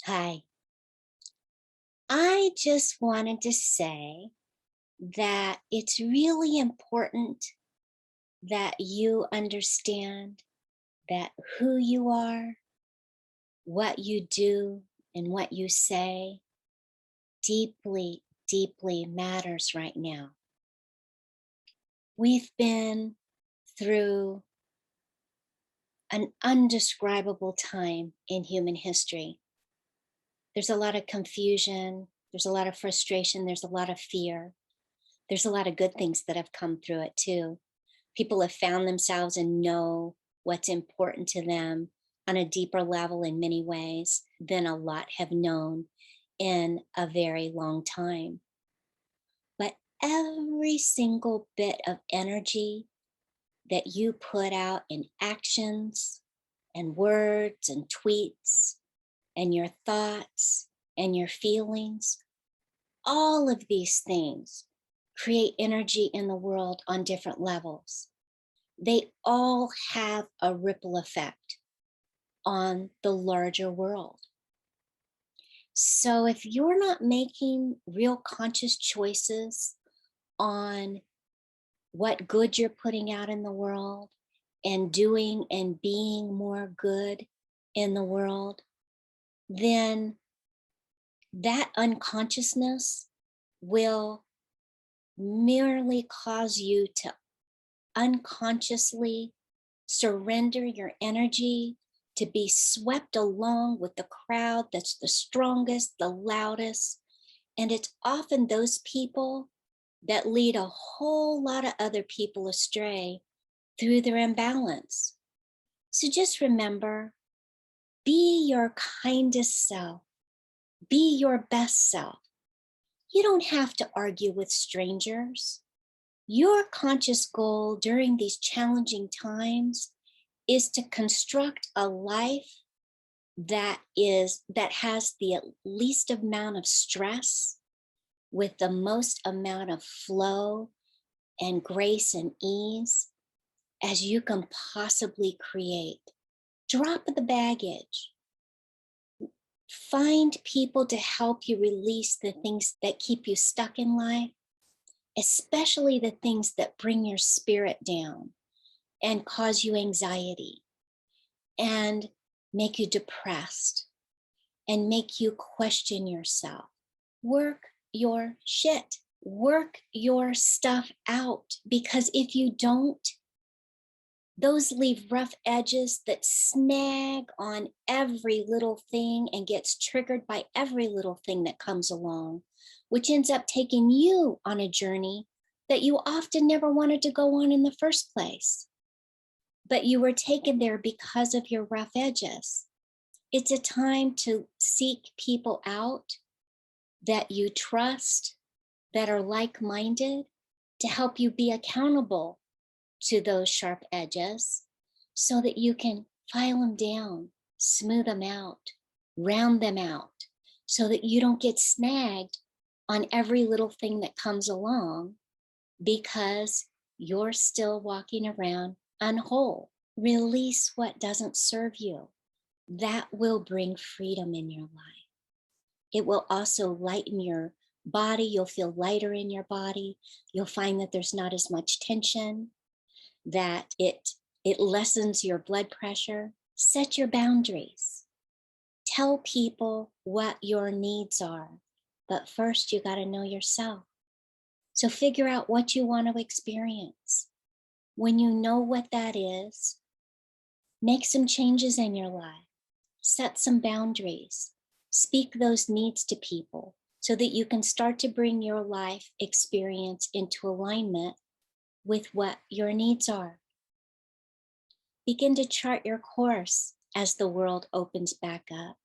Hi. I just wanted to say that it's really important that you understand that who you are, what you do, and what you say deeply, deeply matters right now. We've been through an undescribable time in human history. There's a lot of confusion, there's a lot of frustration, there's a lot of fear. There's a lot of good things that have come through it too. People have found themselves and know what's important to them on a deeper level in many ways than a lot have known in a very long time. But every single bit of energy that you put out in actions and words and tweets and your thoughts and your feelings, all of these things create energy in the world on different levels. They all have a ripple effect on the larger world. So if you're not making real conscious choices on what good you're putting out in the world and doing and being more good in the world, then that unconsciousness will merely cause you to unconsciously surrender your energy to be swept along with the crowd that's the strongest, the loudest. And it's often those people that lead a whole lot of other people astray through their imbalance. So just remember, be your kindest self, be your best self. You don't have to argue with strangers. Your conscious goal during these challenging times is to construct a life that has the least amount of stress with the most amount of flow and grace and ease as you can possibly create. Drop the baggage. Find people to help you release the things that keep you stuck in life, especially the things that bring your spirit down and cause you anxiety and make you depressed and make you question yourself. Work your shit, work your stuff out, because if you don't, those leave rough edges that snag on every little thing and gets triggered by every little thing that comes along, which ends up taking you on a journey that you often never wanted to go on in the first place. But you were taken there because of your rough edges. It's a time to seek people out that you trust, that are like-minded, to help you be accountable to those sharp edges so that you can file them down, smooth them out, round them out, so that you don't get snagged on every little thing that comes along because you're still walking around unwhole. Release what doesn't serve you. That will bring freedom in your life. It will also lighten your body. You'll feel lighter in your body. You'll find that there's not as much tension, that it lessens your blood pressure. Set your boundaries. Tell people what your needs are. But first, you got to know yourself. So figure out what you want to experience. When you know what that is, make some changes in your life. Set some boundaries. Speak those needs to people so that you can start to bring your life experience into alignment with what your needs are. Begin to chart your course as the world opens back up.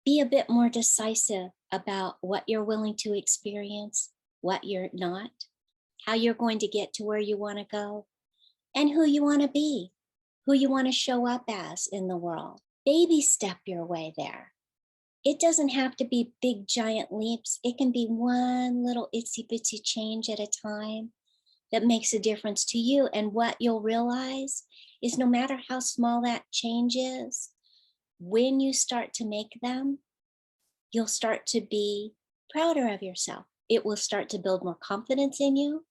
Be a bit more decisive about what you're willing to experience, what you're not, how you're going to get to where you want to go, and who you want to be, who you want to show up as in the world. Baby step your way there. It doesn't have to be big, giant leaps. It can be one little itsy bitsy change at a time that makes a difference to you. And what you'll realize is no matter how small that change is, when you start to make them, you'll start to be prouder of yourself. It will start to build more confidence in you.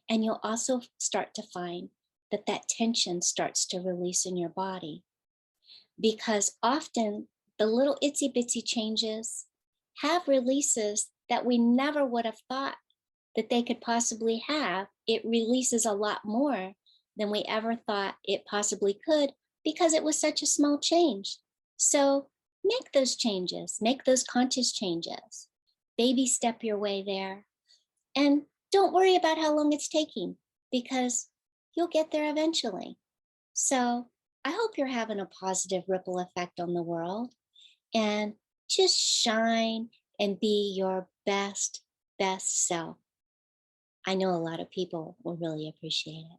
And you'll also start to find that that tension starts to release in your body, because often the little itsy bitsy changes have releases that we never would have thought that they could possibly have. It releases a lot more than we ever thought it possibly could, because it was such a small change. So make those changes, make those conscious changes, baby step your way there. And don't worry about how long it's taking, because you'll get there eventually. So I hope you're having a positive ripple effect on the world, and just shine and be your best self. I know a lot of people will really appreciate it.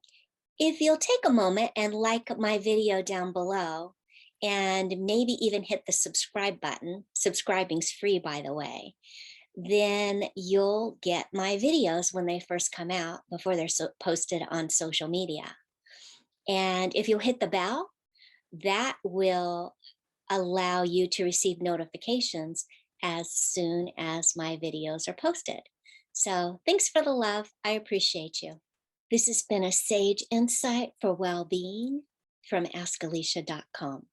If you'll take a moment and like my video down below, and maybe even hit the subscribe button, subscribing's free, by the way, then you'll get my videos when they first come out before they're posted on social media. And if you'll hit the bell, that will allow you to receive notifications as soon as my videos are posted. So thanks for the love. I appreciate you. This has been a sage insight for well-being from askalecia.com.